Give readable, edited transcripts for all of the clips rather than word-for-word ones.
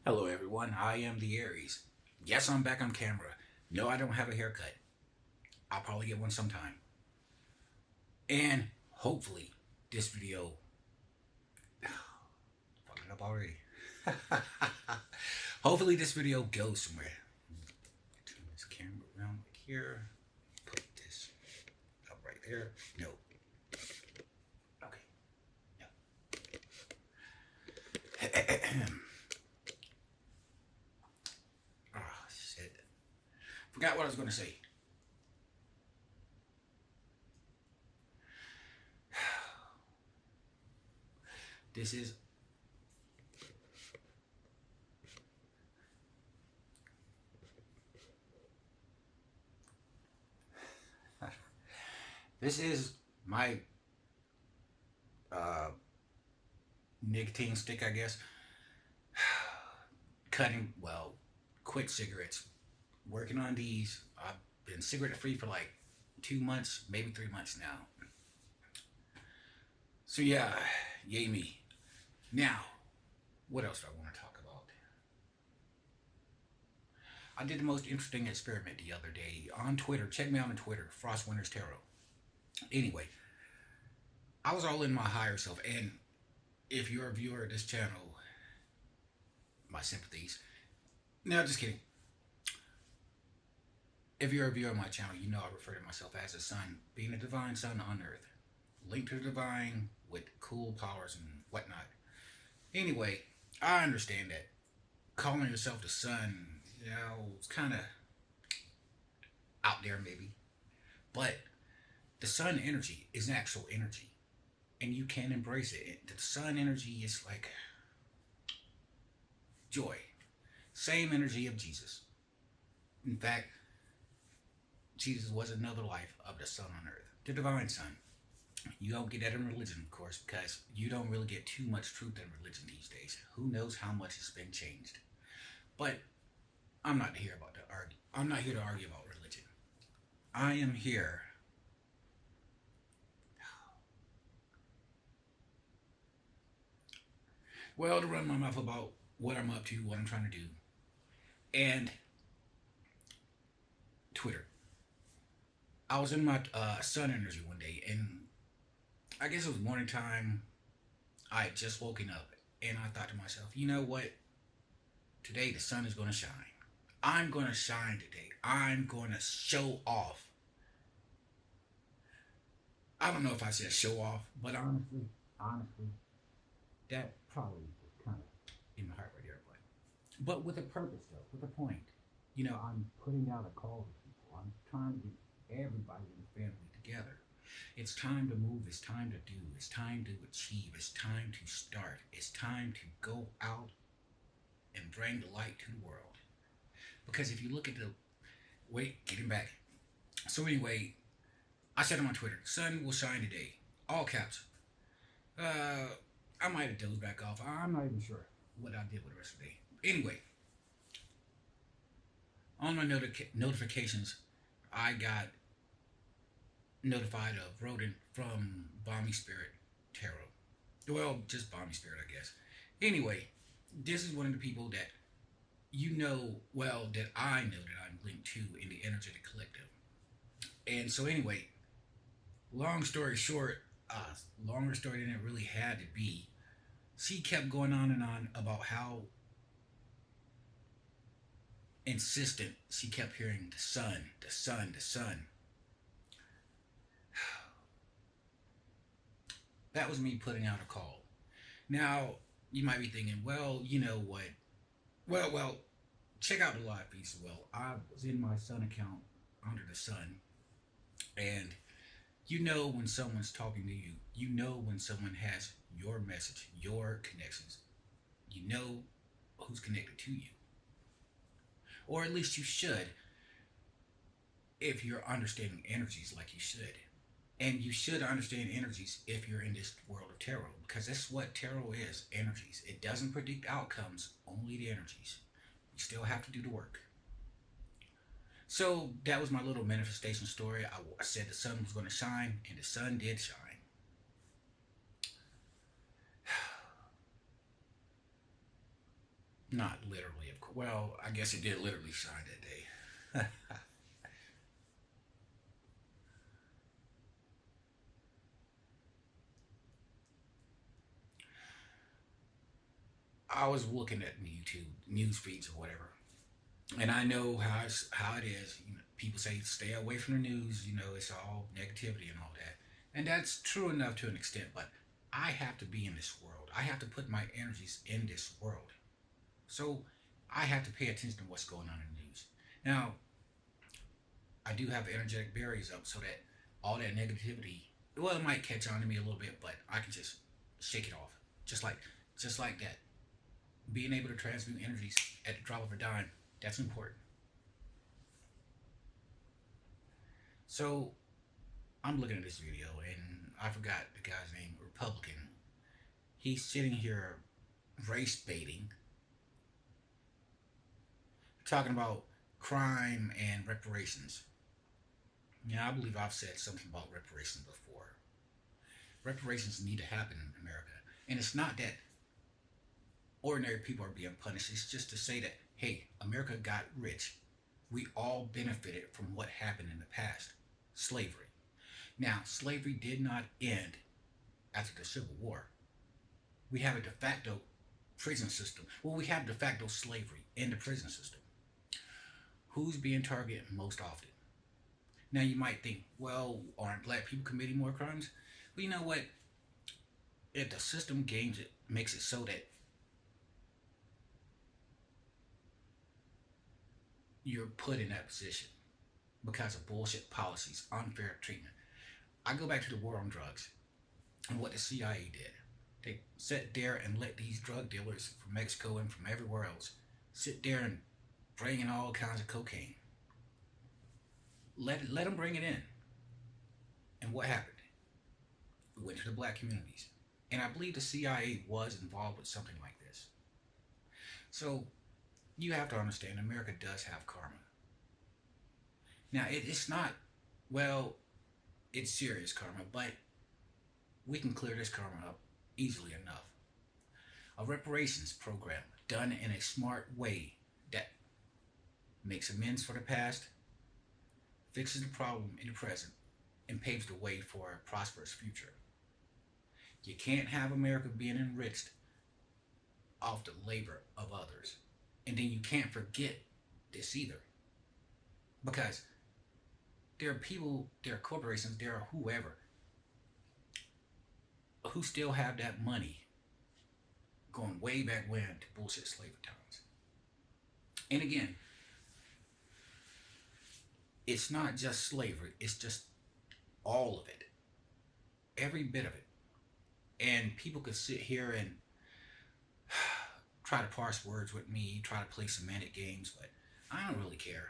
Hello, everyone. I am the Aries. Yes, I'm back on camera. No, I don't have a haircut. I'll probably get one sometime. And hopefully, this video. Fucking up already. Hopefully, this video goes somewhere. Turn this camera around like here. Put this up right there. No. Okay. No. Oh, shit. Forgot what I was going to say. This is this is my uh, nicotine stick, I guess. Cutting, well, quit cigarettes. Working on these. I've been cigarette free for like 2 months, maybe 3 months now. So yeah, yay me. Now, what else do I want to talk about? I did the most interesting experiment the other day on Twitter. Check me out on Twitter, Frost Winters Tarot. Anyway, I was all in my higher self, and if you're a viewer of this channel, my sympathies. No, just kidding. If you're a viewer of my channel, you know I refer to myself as a son, being a divine son on earth, linked to the divine with cool powers and whatnot. Anyway, I understand that calling yourself the sun, it's kind of out there maybe, but the sun energy is an actual energy, and you can embrace it. The sun energy is like joy, same energy of Jesus. In fact, Jesus was another life of the sun on earth, the divine son. You don't get that in religion, of course, because you don't really get too much truth in religion these days. Who knows how much has been changed? But I'm not here about to argue. I'm not here to argue about religion. I am here. Well, to run my mouth about what I'm up to, what I'm trying to do, and Twitter. I was in my sun energy one day, and I guess it was morning time. I had just woken up, and I thought to myself, you know what? Today the sun is going to shine. I'm going to shine today. I'm going to show off. I don't know if I said show off, but honestly, that probably was kind of in my heart right there. But with a purpose, though, with a point. I'm putting out a call to people. I'm trying to get everybody in the family together. It's time to move. It's time to do. It's time to achieve. It's time to start. It's time to go out and bring the light to the world. Because if you look at getting back. So anyway, I said on my Twitter, sun will shine today. All caps. I might have dozed back off. I'm not even sure what I did with the rest of the day. Anyway, on my notifications, I got notified of Rodent from Balmy Spirit Tarot. Well, just Balmy Spirit, I guess. Anyway, this is one of the people that that I know that I'm linked to in the energetic collective. And so anyway, long story short, longer story than it really had to be. She kept going on and on about how insistent she kept hearing the sun, the sun, the sun. That was me putting out a call. Now, you might be thinking, well, you know what? Well, check out the live piece as well. I was in my sun account under the sun, and when someone's talking to you, when someone has your message, your connections, who's connected to you. Or at least you should, if you're understanding energies like you should. And you should understand energies if you're in this world of tarot, because that's what tarot is, energies. It doesn't predict outcomes, only the energies. You still have to do the work. So that was my little manifestation story. I said the sun was going to shine, and the sun did shine. Not literally, of course. Well, I guess it did literally shine that day. I was looking at YouTube news feeds or whatever, and I know how it is. You know, people say stay away from the news. You know, it's all negativity and all that, and that's true enough to an extent. But I have to be in this world. I have to put my energies in this world. So I have to pay attention to what's going on in the news. Now, I do have energetic barriers up so that all that negativity, well, it might catch on to me a little bit, but I can just shake it off, just like just like that. Being able to transmute energies at the drop of a dime, that's important. So I'm looking at this video and I forgot the guy's name, Republican. He's sitting here race baiting, talking about crime and reparations. Yeah, I believe I've said something about reparations before. Reparations need to happen in America. And it's not that ordinary people are being punished. It's just to say that, hey, America got rich. We all benefited from what happened in the past, slavery. Now, slavery did not end after the Civil War. We have a de facto prison system. Well, we have de facto slavery in the prison system. Who's being targeted most often? Now, you might think, well, aren't black people committing more crimes? Well, you know what? If the system games it, makes it so that you're put in that position because of bullshit policies, unfair treatment. I go back to the war on drugs and what the CIA did. They sat there and let these drug dealers from Mexico and from everywhere else sit there and bring in all kinds of cocaine. Let them bring it in. And what happened? We went to the black communities. And I believe the CIA was involved with something like this. So you have to understand America does have karma. Now, it's not, well, it's serious karma, but we can clear this karma up easily enough. A reparations program done in a smart way that makes amends for the past, fixes the problem in the present, and paves the way for a prosperous future. You can't have America being enriched off the labor of others. And then you can't forget this either. Because there are people, there are corporations, there are whoever who still have that money going way back when to bullshit slavery times. And again, it's not just slavery, it's just all of it. Every bit of it. And people could sit here and try to parse words with me, try to play semantic games, but I don't really care.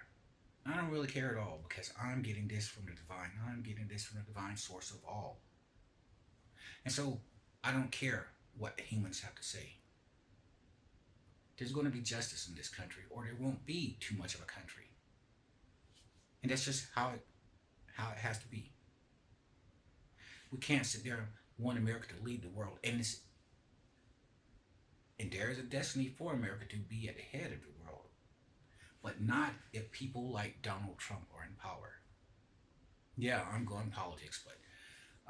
I don't really care at all because I'm getting this from the divine. I'm getting this from the divine source of all. And so I don't care what humans have to say. There's going to be justice in this country or there won't be too much of a country. And that's just how it has to be. We can't sit there and want America to lead the world. And there is a destiny for America to be at the head of the world. But not if people like Donald Trump are in power. Yeah, I'm going politics, but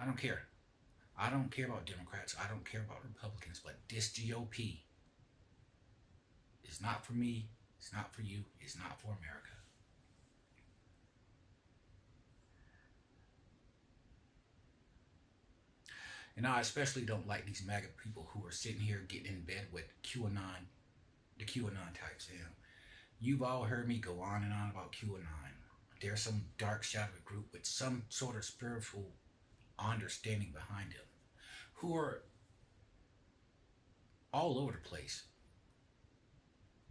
I don't care. I don't care about Democrats. I don't care about Republicans. But this GOP is not for me. It's not for you. It's not for America. And I especially don't like these MAGA people who are sitting here getting in bed with QAnon, the QAnon types. You know, you've all heard me go on and on about QAnon. There's some dark shadowy group with some sort of spiritual understanding behind them who are all over the place.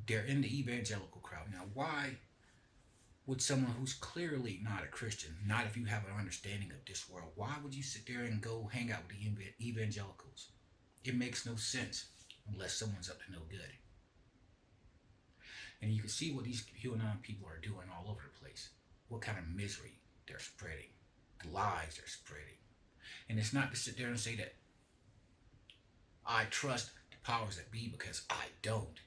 They're in the evangelical crowd. Now, why would someone who's clearly not a Christian, not if you have an understanding of this world, why would you sit there and go hang out with the evangelicals? It makes no sense unless someone's up to no good. And you can see what these QAnon people are doing all over the place. What kind of misery they're spreading, the lies they're spreading. And it's not to sit there and say that I trust the powers that be because I don't.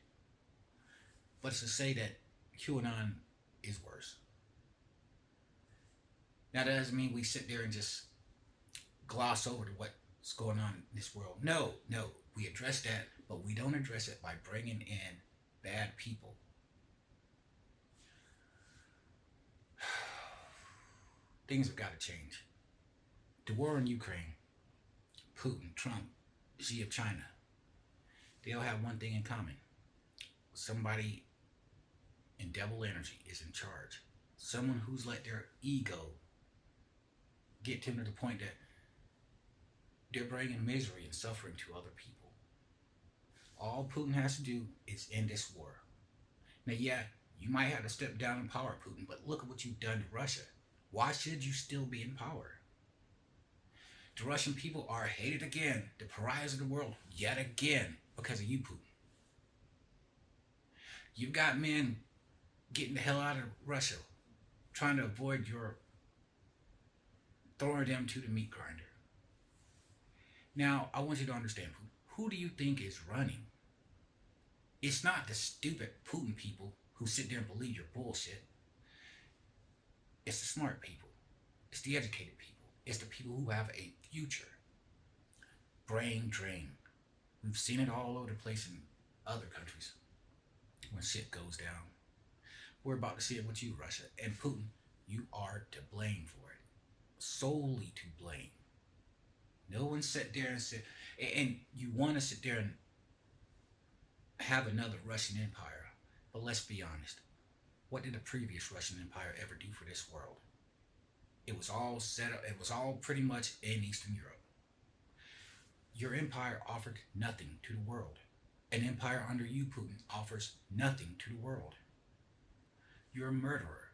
But it's to say that QAnon is worse. Now that doesn't mean we sit there and just gloss over to what's going on in this world. No, no, we address that, but we don't address it by bringing in bad people. Things have got to change. The war in Ukraine, Putin, Trump, Xi of China, they all have one thing in common. Somebody in devil energy is in charge. Someone who's let their ego get them to the point that they're bringing misery and suffering to other people. All Putin has to do is end this war. Now, yeah, you might have to step down in power, Putin, but look at what you've done to Russia. Why should you still be in power? The Russian people are hated again, the pariahs of the world, yet again, because of you, Putin. You've got men getting the hell out of Russia, trying to avoid your throwing them to the meat grinder. Now, I want you to understand, who do you think is running? It's not the stupid Putin people who sit there and believe your bullshit. It's the smart people. It's the educated people. It's the people who have a future. Brain drain. We've seen it all over the place in other countries when shit goes down. We're about to see it with you, Russia. And Putin, you are to blame for it. Solely to blame. No one sat there and said, and you want to sit there and have another Russian Empire. But let's be honest. What did the previous Russian Empire ever do for this world? It was all set up. It was all pretty much in Eastern Europe. Your empire offered nothing to the world. An empire under you, Putin, offers nothing to the world. You're a murderer.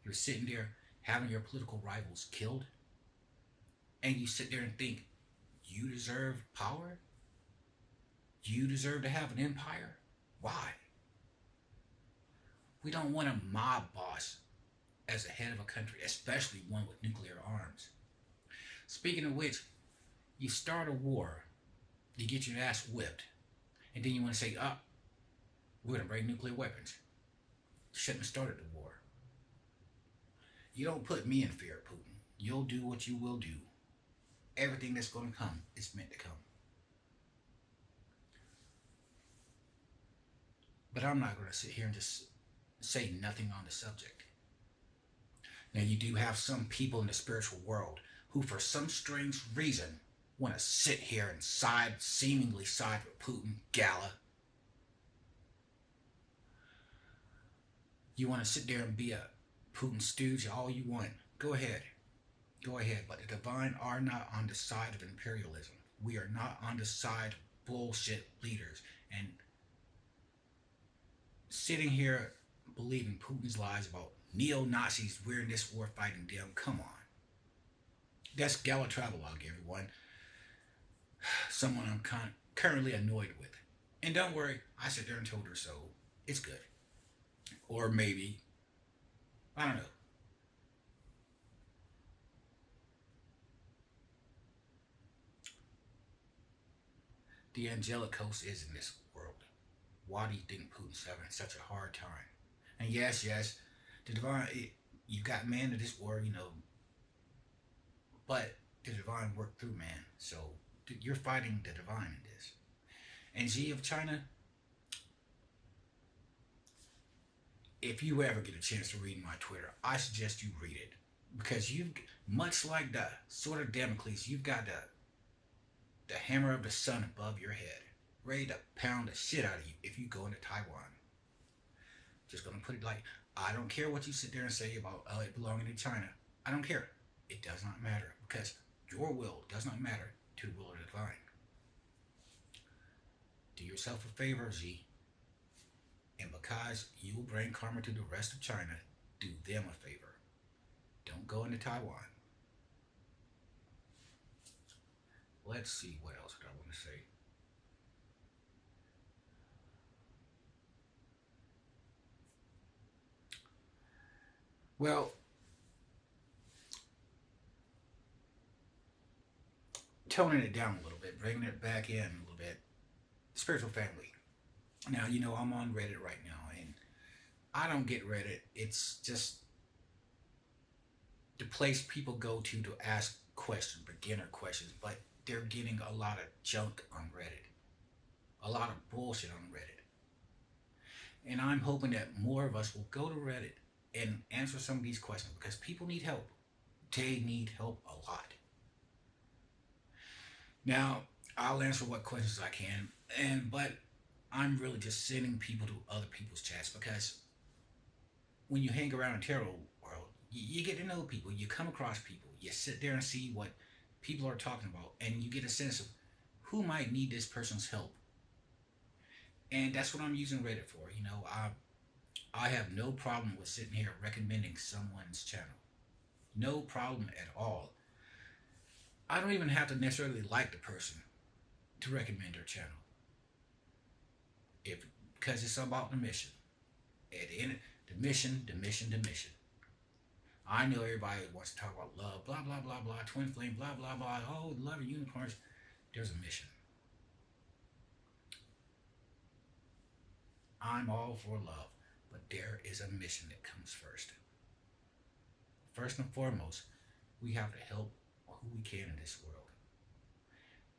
You're sitting there having your political rivals killed, and you sit there and think you deserve power? You deserve to have an empire? Why? We don't want a mob boss as a head of a country, especially one with nuclear arms. Speaking of which, you start a war, you get your ass whipped, and then you want to say, we're going to bring nuclear weapons. You shouldn't have started the war. You don't put me in fear, Putin. You'll do what you will do. Everything that's going to come is meant to come. But I'm not going to sit here and just say nothing on the subject. Now, you do have some people in the spiritual world who, for some strange reason, want to sit here and seemingly side with Putin, Gala. You want to sit there and be a Putin stooge all you want. Go ahead. Go ahead. But the divine are not on the side of imperialism. We are not on the side of bullshit leaders. And sitting here believing Putin's lies about neo-Nazis, we're in this war fighting them. Come on. That's Gala Travelogue, everyone. Someone I'm currently annoyed with. And don't worry, I sat there and told her so. It's good. Or maybe, I don't know. The angelic host is in this world. Why do you think Putin's having such a hard time? And yes, the divine, you got man to this war, but the divine worked through man. So you're fighting the divine in this. And Xi of China, if you ever get a chance to read my Twitter, I suggest you read it. Because much like the sword of Damocles, you've got the hammer of the sun above your head, ready to pound the shit out of you if you go into Taiwan. Just gonna put it like, I don't care what you sit there and say about it belonging to China. I don't care. It does not matter, because your will does not matter to the will of the divine. Do yourself a favor, Xi. And because you will bring karma to the rest of China, do them a favor. Don't go into Taiwan. Let's see, what else did I want to say? Well, toning it down a little bit, bringing it back in a little bit. Spiritual family. Now, I'm on Reddit right now, and I don't get Reddit. It's just the place people go to ask questions, beginner questions, but they're getting a lot of junk on Reddit, a lot of bullshit on Reddit. And I'm hoping that more of us will go to Reddit and answer some of these questions because people need help. They need help a lot. Now, I'll answer what questions I can, but I'm really just sending people to other people's chats because when you hang around in tarot world, you get to know people, you come across people, you sit there and see what people are talking about, and you get a sense of who might need this person's help. And that's what I'm using Reddit for. I have no problem with sitting here recommending someone's channel. No problem at all. I don't even have to necessarily like the person to recommend their channel. If Because it's about the mission. At the end, the mission. I know everybody wants to talk about love, blah blah blah blah, twin flame, blah blah blah. Oh, love and unicorns. There's a mission. I'm all for love, but there is a mission that comes first. First and foremost, we have to help who we can in this world.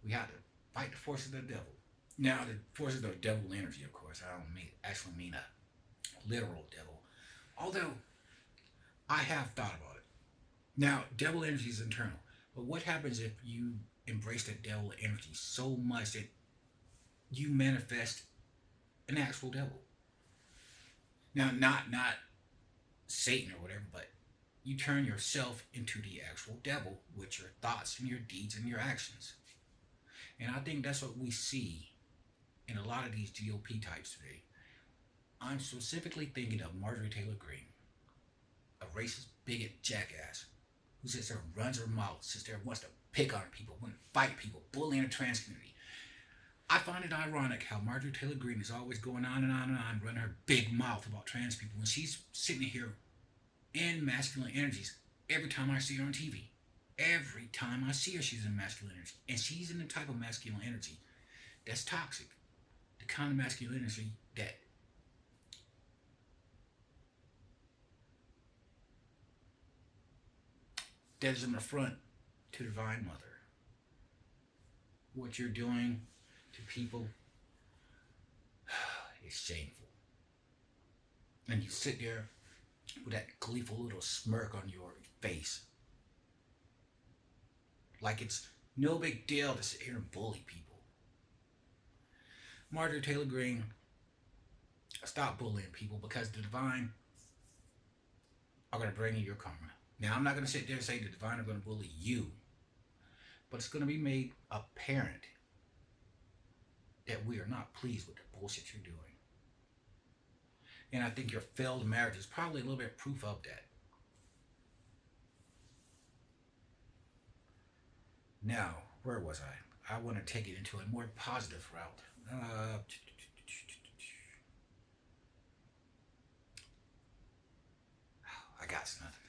We have to fight the forces of the devil. Now, the forces of the devil energy, of course, I don't actually mean a literal devil. Although, I have thought about it. Now, devil energy is internal. But what happens if you embrace that devil energy so much that you manifest an actual devil? Now, not Satan or whatever, but you turn yourself into the actual devil with your thoughts and your deeds and your actions. And I think that's what we see in a lot of these GOP types today. I'm specifically thinking of Marjorie Taylor Greene, a racist, bigot jackass who sits there and runs her mouth, sits there and wants to pick on people, wants to fight people, bullying the trans community. I find it ironic how Marjorie Taylor Greene is always going on and on and on, running her big mouth about trans people when she's sitting here in masculine energies every time I see her on TV. Every time I see her, she's in masculine energy. And she's in the type of masculine energy that's toxic. The kind of masculine energy that is in the front to the Divine Mother. What you're doing to people is shameful. And you sit there with that gleeful little smirk on your face. Like it's no big deal to sit here and bully people. Marjorie Taylor Greene, stop bullying people because the divine are going to bring you your karma. Now, I'm not going to sit there and say the divine are going to bully you, but it's going to be made apparent that we are not pleased with the bullshit you're doing. And I think your failed marriage is probably a little bit proof of that. Now, where was I? I want to take it into a more positive route. I got nothing.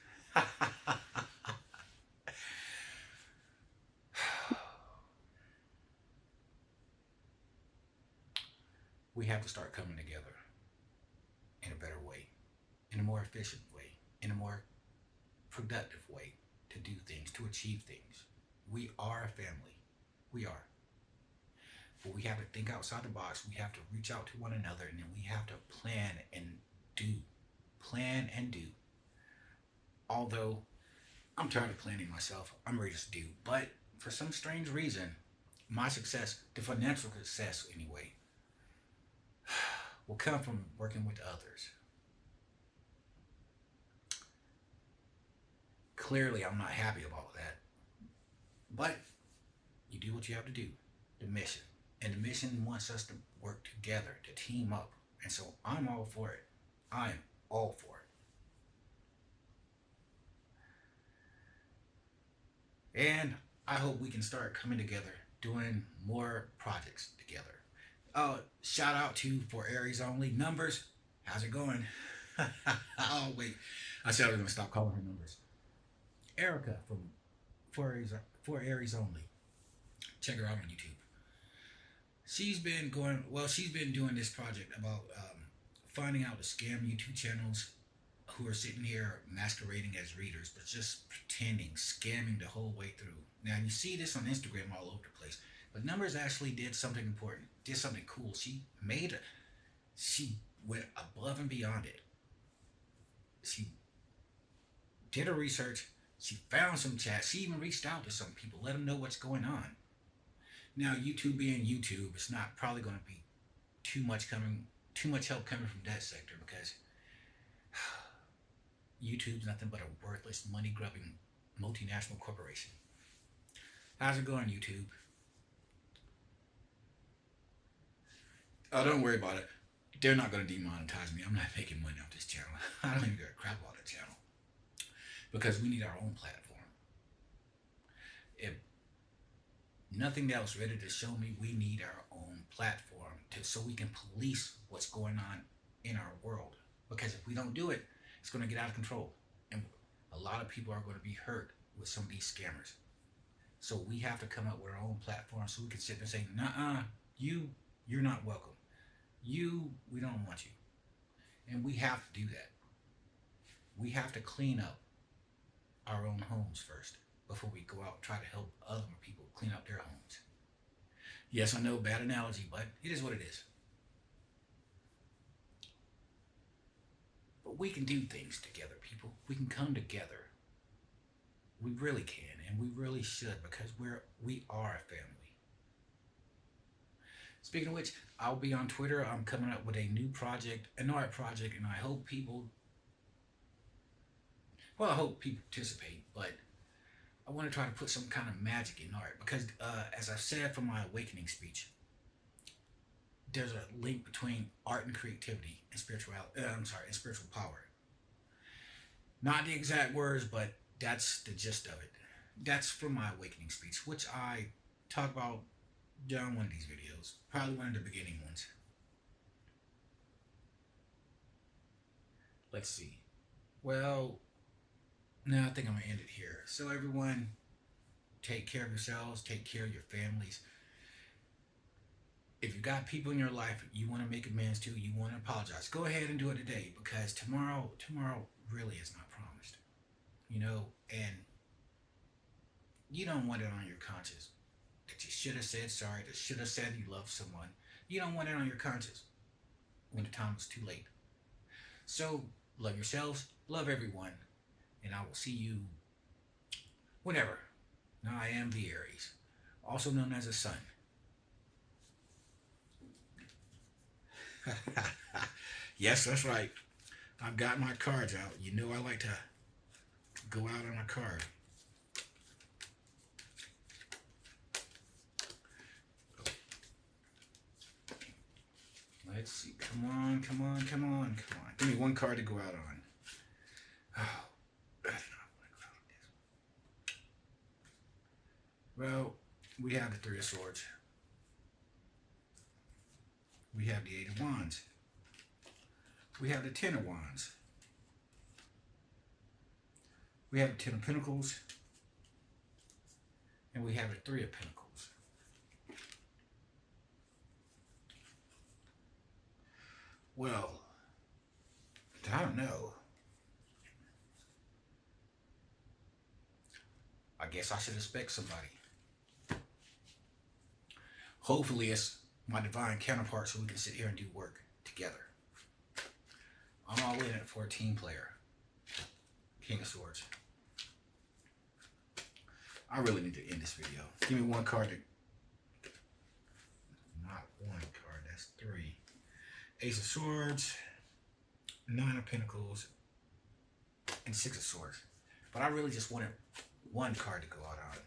We have to start coming together in a better way, in a more efficient way, in a more productive way to do things, to achieve things. We are a family. We are. But we have to think outside the box. We have to reach out to one another, and then we have to plan and do. Plan and do. Although, I'm tired of planning myself. I'm ready to do. But for some strange reason, my success, the financial success anyway, will come from working with others. Clearly, I'm not happy about that. But you do what you have to do. The mission. And the mission wants us to work together, to team up. And so I'm all for it. I am all for it. And I hope we can start coming together, doing more projects together. Shout out to For Aries Only. Numbers, how's it going? Oh, wait. I said I was going to stop calling her Numbers. Erica from For Aries Only. Check her out on YouTube. She's been going, well, she's been doing this project about finding out the scam YouTube channels who are sitting here masquerading as readers, but just pretending, scamming the whole way through. Now, you see this on Instagram all over the place, but Numbers actually did something important, did something cool. She went above and beyond it. She did her research. She found some chats. She even reached out to some people, let them know what's going on. Now, YouTube being YouTube, it's not probably going to be too much help coming from that sector because YouTube's nothing but a worthless, money grubbing multinational corporation. How's it going, YouTube? Oh, don't worry about it. They're not going to demonetize me. I'm not making money off this channel. I don't even give a crap about the channel because we need our own platform. If nothing else ready to show me, we need our own platform so we can police what's going on in our world. Because if we don't do it, it's going to get out of control. And a lot of people are going to be hurt with some of these scammers. So we have to come up with our own platform so we can sit there and say, "Nuh-uh, you're not welcome. We don't want you." And we have to do that. We have to clean up our own homes first before we go out and try to help other people clean up their homes. Yes, I know, bad analogy, but it is what it is. But we can do things together, people. We can come together. We really can, and we really should, because we are a family. Speaking of which, I'll be on Twitter. I'm coming up with a new project, an art project, and I hope people participate, but I want to try to put some kind of magic in art because, as I said from my awakening speech, there's a link between art and creativity and and spiritual power. Not the exact words, but that's the gist of it. That's from my awakening speech, which I talk about during one of these videos, probably one of the beginning ones. Let's see. Well, no, I think I'm going to end it here. So everyone, take care of yourselves, take care of your families. If you got people in your life you want to make amends to, you want to apologize, go ahead and do it today, because tomorrow really is not promised. And you don't want it on your conscience that you should have said sorry, that should have said you love someone. You don't want it on your conscience when the time is too late. So love yourselves, love everyone, and I will see you whenever. Now, I am the Aries, also known as the Sun. Yes, that's right. I've got my cards out. You know I like to go out on a card. Let's see. Come on. Give me one card to go out on. Oh, that's not what I wrote. Well, we have the Three of Swords. We have the Eight of Wands. We have the Ten of Wands. We have the Ten of Pentacles. And we have the Three of Pentacles. Well, I don't know. I guess I should expect somebody. Hopefully it's my divine counterpart so we can sit here and do work together. I'm all in it for a team player. King of Swords. I really need to end this video. Give me one card to... Not one card, that's three. Ace of Swords, Nine of Pentacles, and Six of Swords. But I really just wanted one card to go out on.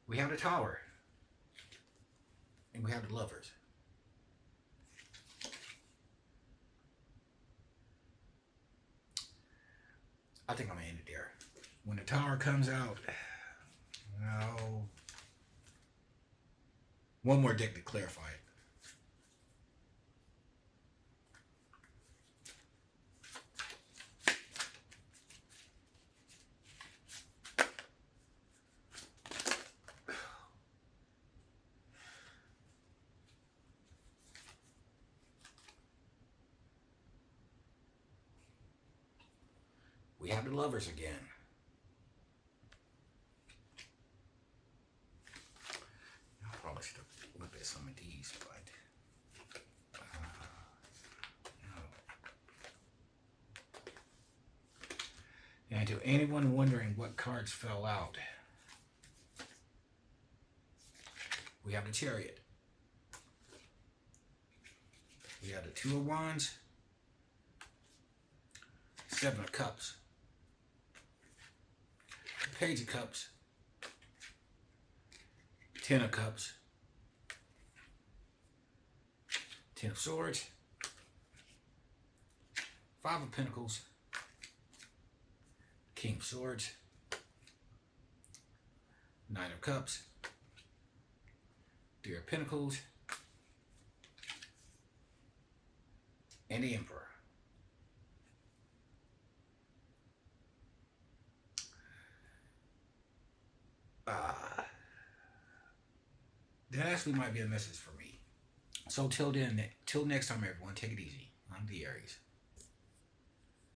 We have the Tower. And we have the Lovers. I think I'm going to end it there. When the Tower comes out, well, one more deck to clarify it. We have the Lovers again. I probably should have looked at some of these, but no. And to anyone wondering what cards fell out, we have the Chariot. We have the Two of Wands, Seven of Cups, Page of Cups, Ten of Cups, Ten of Swords, Five of Pentacles, King of Swords, Nine of Cups, Three of Pentacles, and the Emperor. That actually might be a message for me. So till then, till next time, everyone, take it easy. I'm the Aries.